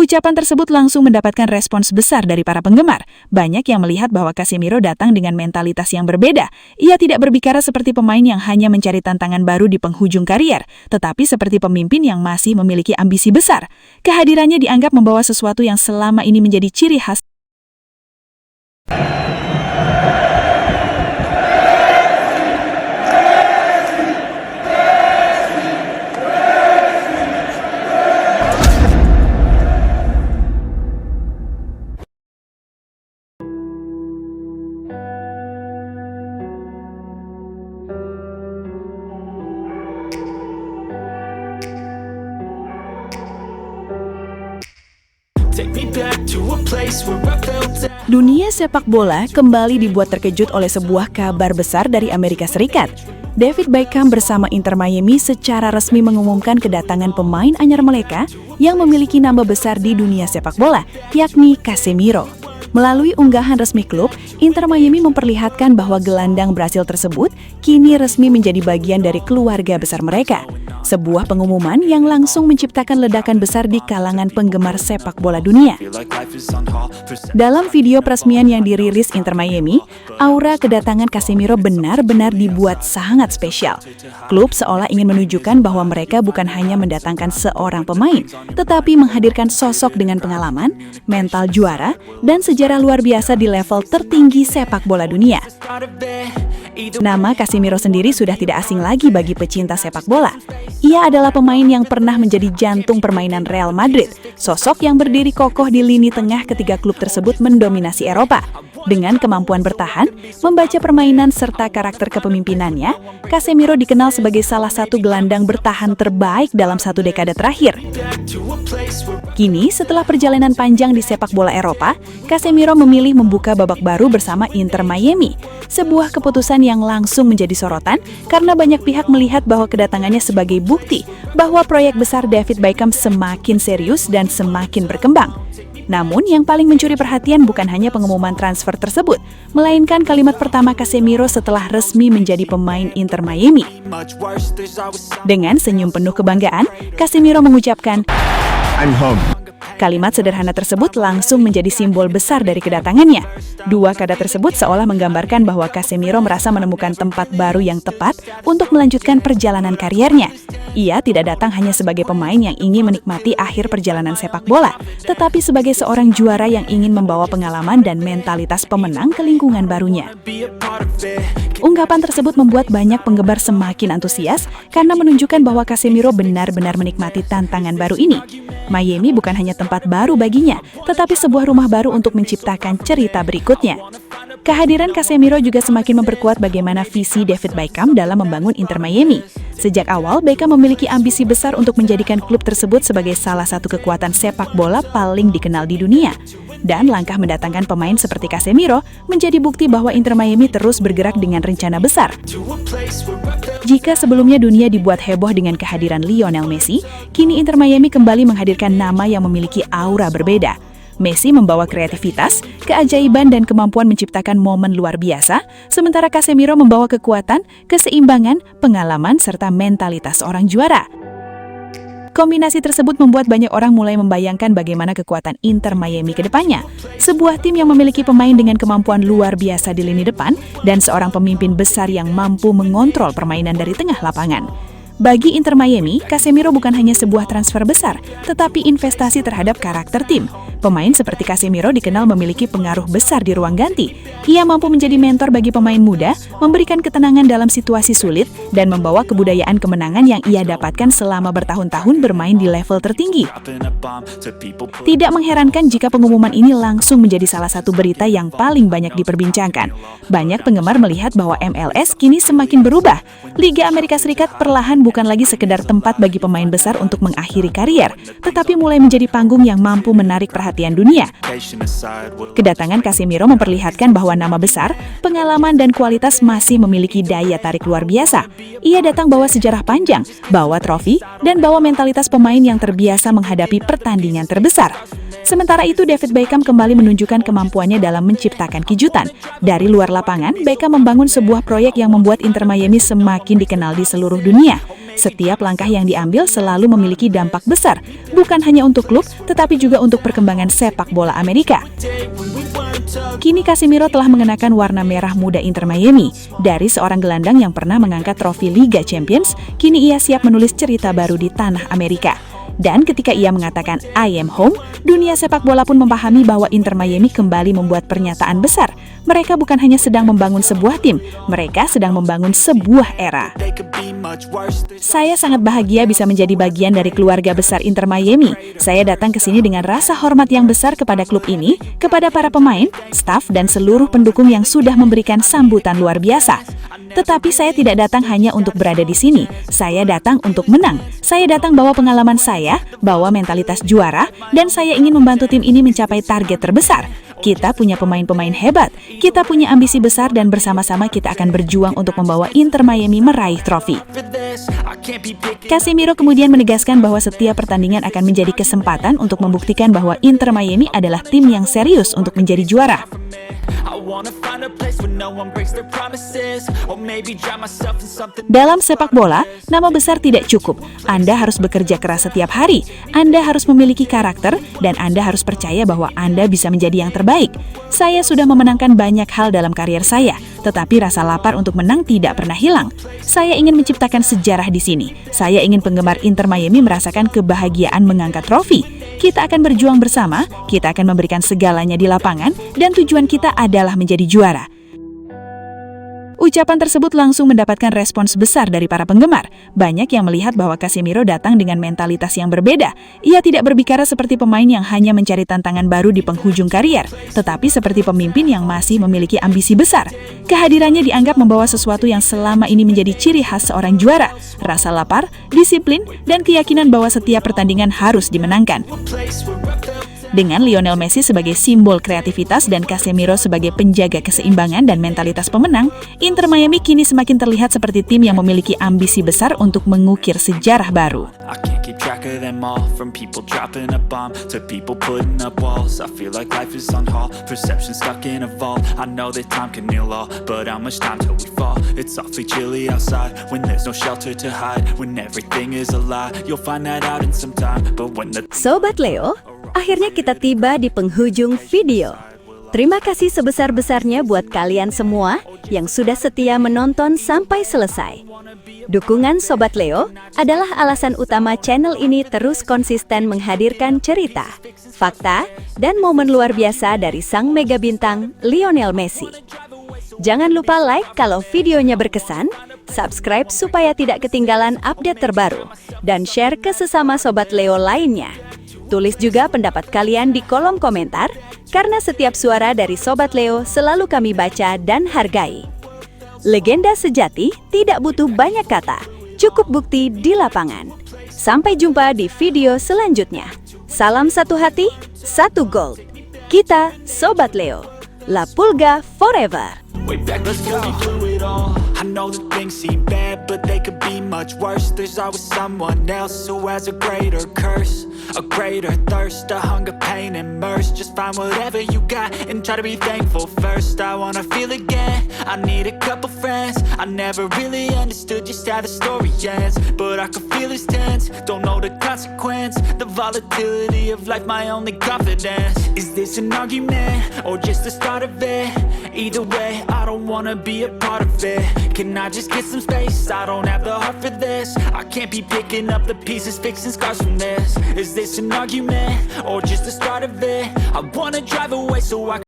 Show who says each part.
Speaker 1: Ucapan tersebut langsung mendapatkan respons besar dari para penggemar. Banyak yang melihat bahwa Casemiro datang dengan mentalitas yang berbeda. Ia tidak berbicara seperti pemain yang hanya mencari tantangan baru di penghujung karier, tetapi seperti pemimpin yang masih memiliki ambisi besar. Kehadirannya dianggap membawa sesuatu yang selama ini menjadi ciri khas. Dunia sepak bola kembali dibuat terkejut oleh sebuah kabar besar dari Amerika Serikat. David Beckham bersama Inter Miami secara resmi mengumumkan kedatangan pemain anyar mereka yang memiliki nama besar di dunia sepak bola, yakni Casemiro. Melalui unggahan resmi klub, Inter Miami memperlihatkan bahwa gelandang Brasil tersebut kini resmi menjadi bagian dari keluarga besar mereka. Sebuah pengumuman yang langsung menciptakan ledakan besar di kalangan penggemar sepak bola dunia. Dalam video peresmian yang dirilis Inter Miami, aura kedatangan Casemiro benar-benar dibuat sangat spesial. Klub seolah ingin menunjukkan bahwa mereka bukan hanya mendatangkan seorang pemain, tetapi menghadirkan sosok dengan pengalaman, mental juara, dan sejarah luar biasa di level tertinggi sepak bola dunia. Nama Casemiro sendiri sudah tidak asing lagi bagi pecinta sepak bola. Ia adalah pemain yang pernah menjadi jantung permainan Real Madrid, sosok yang berdiri kokoh di lini tengah ketika klub tersebut mendominasi Eropa. Dengan kemampuan bertahan, membaca permainan serta karakter kepemimpinannya, Casemiro dikenal sebagai salah satu gelandang bertahan terbaik dalam satu dekade terakhir. Kini, setelah perjalanan panjang di sepak bola Eropa, Casemiro memilih membuka babak baru bersama Inter Miami. Sebuah keputusan yang langsung menjadi sorotan karena banyak pihak melihat bahwa kedatangannya sebagai bukti bahwa proyek besar David Beckham semakin serius dan semakin berkembang. Namun, yang paling mencuri perhatian bukan hanya pengumuman transfer tersebut, melainkan kalimat pertama Casemiro setelah resmi menjadi pemain Inter Miami. Dengan senyum penuh kebanggaan, Casemiro mengucapkan, "I'm home." Kalimat sederhana tersebut langsung menjadi simbol besar dari kedatangannya. Dua kata tersebut seolah menggambarkan bahwa Casemiro merasa menemukan tempat baru yang tepat untuk melanjutkan perjalanan kariernya. Ia tidak datang hanya sebagai pemain yang ingin menikmati akhir perjalanan sepak bola, tetapi sebagai seorang juara yang ingin membawa pengalaman dan mentalitas pemenang ke lingkungan barunya. Ungkapan tersebut membuat banyak penggemar semakin antusias karena menunjukkan bahwa Casemiro benar-benar menikmati tantangan baru ini. Miami bukan hanya tempat baru baginya, tetapi sebuah rumah baru untuk menciptakan cerita berikutnya. Kehadiran Casemiro juga semakin memperkuat bagaimana visi David Beckham dalam membangun Inter Miami. Sejak awal, Beckham memiliki ambisi besar untuk menjadikan klub tersebut sebagai salah satu kekuatan sepak bola paling dikenal di dunia. Dan langkah mendatangkan pemain seperti Casemiro menjadi bukti bahwa Inter Miami terus bergerak dengan rencana besar. Jika sebelumnya dunia dibuat heboh dengan kehadiran Lionel Messi, kini Inter Miami kembali menghadirkan nama yang memiliki aura berbeda. Messi membawa kreativitas, keajaiban, dan kemampuan menciptakan momen luar biasa, sementara Casemiro membawa kekuatan, keseimbangan, pengalaman, serta mentalitas orang juara. Kombinasi tersebut membuat banyak orang mulai membayangkan bagaimana kekuatan Inter Miami ke depannya. Sebuah tim yang memiliki pemain dengan kemampuan luar biasa di lini depan dan seorang pemimpin besar yang mampu mengontrol permainan dari tengah lapangan. Bagi Inter Miami, Casemiro bukan hanya sebuah transfer besar, tetapi investasi terhadap karakter tim. Pemain seperti Casemiro dikenal memiliki pengaruh besar di ruang ganti. Ia mampu menjadi mentor bagi pemain muda, memberikan ketenangan dalam situasi sulit, dan membawa kebudayaan kemenangan yang ia dapatkan selama bertahun-tahun bermain di level tertinggi. Tidak mengherankan jika pengumuman ini langsung menjadi salah satu berita yang paling banyak diperbincangkan. Banyak penggemar melihat bahwa MLS kini semakin berubah. Liga Amerika Serikat perlahan bukan lagi sekedar tempat bagi pemain besar untuk mengakhiri karier, tetapi mulai menjadi panggung yang mampu menarik perhatian dunia. Kedatangan Casemiro memperlihatkan bahwa nama besar, pengalaman, dan kualitas masih memiliki daya tarik luar biasa. Ia datang bawa sejarah panjang, bawa trofi, dan bawa mentalitas pemain yang terbiasa menghadapi pertandingan terbesar. Sementara itu, David Beckham kembali menunjukkan kemampuannya dalam menciptakan kejutan. Dari luar lapangan, Beckham membangun sebuah proyek yang membuat Inter Miami semakin dikenal di seluruh dunia. Setiap langkah yang diambil selalu memiliki dampak besar, bukan hanya untuk klub, tetapi juga untuk perkembangan sepak bola Amerika. Kini Casemiro telah mengenakan warna merah muda Inter Miami. Dari seorang gelandang yang pernah mengangkat trofi Liga Champions, kini ia siap menulis cerita baru di tanah Amerika. Dan ketika ia mengatakan I am home, dunia sepak bola pun memahami bahwa Inter Miami kembali membuat pernyataan besar. Mereka bukan hanya sedang membangun sebuah tim, mereka sedang membangun sebuah era. Saya sangat bahagia bisa menjadi bagian dari keluarga besar Inter Miami. Saya datang ke sini dengan rasa hormat yang besar kepada klub ini, kepada para pemain, staf, dan seluruh pendukung yang sudah memberikan sambutan luar biasa. Tetapi saya tidak datang hanya untuk berada di sini. Saya datang untuk menang. Saya datang bawa pengalaman saya, bawa mentalitas juara, dan saya ingin membantu tim ini mencapai target terbesar. Kita punya pemain-pemain hebat, kita punya ambisi besar, dan bersama-sama kita akan berjuang untuk membawa Inter Miami meraih trofi. Casemiro kemudian menegaskan bahwa setiap pertandingan akan menjadi kesempatan untuk membuktikan bahwa Inter Miami adalah tim yang serius untuk menjadi juara. Dalam sepak bola, nama besar tidak cukup. Anda harus bekerja keras setiap hari, Anda harus memiliki karakter, dan Anda harus percaya bahwa Anda bisa menjadi yang terbaik. Saya sudah memenangkan banyak hal dalam karier saya, tetapi rasa lapar untuk menang tidak pernah hilang. Saya ingin menciptakan sejarah di sini. Saya ingin penggemar Inter Miami merasakan kebahagiaan mengangkat trofi. Kita akan berjuang bersama, kita akan memberikan segalanya di lapangan, dan tujuan kita adalah menjadi juara. Ucapan tersebut langsung mendapatkan respons besar dari para penggemar. Banyak yang melihat bahwa Casemiro datang dengan mentalitas yang berbeda. Ia tidak berbicara seperti pemain yang hanya mencari tantangan baru di penghujung karier, tetapi seperti pemimpin yang masih memiliki ambisi besar. Kehadirannya dianggap membawa sesuatu yang selama ini menjadi ciri khas seorang juara, rasa lapar, disiplin, dan keyakinan bahwa setiap pertandingan harus dimenangkan. Dengan Lionel Messi sebagai simbol kreativitas dan Casemiro sebagai penjaga keseimbangan dan mentalitas pemenang, Inter Miami kini semakin terlihat seperti tim yang memiliki ambisi besar untuk mengukir sejarah baru.
Speaker 2: Sobat Leo, akhirnya kita tiba di penghujung video. Terima kasih sebesar-besarnya buat kalian semua yang sudah setia menonton sampai selesai. Dukungan Sobat Leo adalah alasan utama channel ini terus konsisten menghadirkan cerita, fakta, dan momen luar biasa dari sang mega bintang Lionel Messi. Jangan lupa like kalau videonya berkesan, subscribe supaya tidak ketinggalan update terbaru, dan share ke sesama Sobat Leo lainnya. Tulis juga pendapat kalian di kolom komentar, karena setiap suara dari Sobat Leo selalu kami baca dan hargai. Legenda sejati tidak butuh banyak kata, cukup bukti di lapangan. Sampai jumpa di video selanjutnya. Salam satu hati, satu gold. Kita Sobat Leo. La Pulga forever.
Speaker 3: Way back, let's go through it all. I know that things seem bad, but they could be much worse. There's always someone else who has a greater curse, a greater thirst, a hunger, pain, and mercy. Just find whatever you got and try to be thankful first. I wanna feel again, I need a couple friends. I never really understood just how the story ends, but I can feel it's tense. Don't know the consequence, the volatility of life, my only confidence. Is this an argument, or just the start of it? Either way, I don't wanna be a part of it. Can I just get some space? I don't have the heart for this. I can't be picking up the pieces, fixing scars from this. Is this an argument, or just the start of it? I wanna drive away so I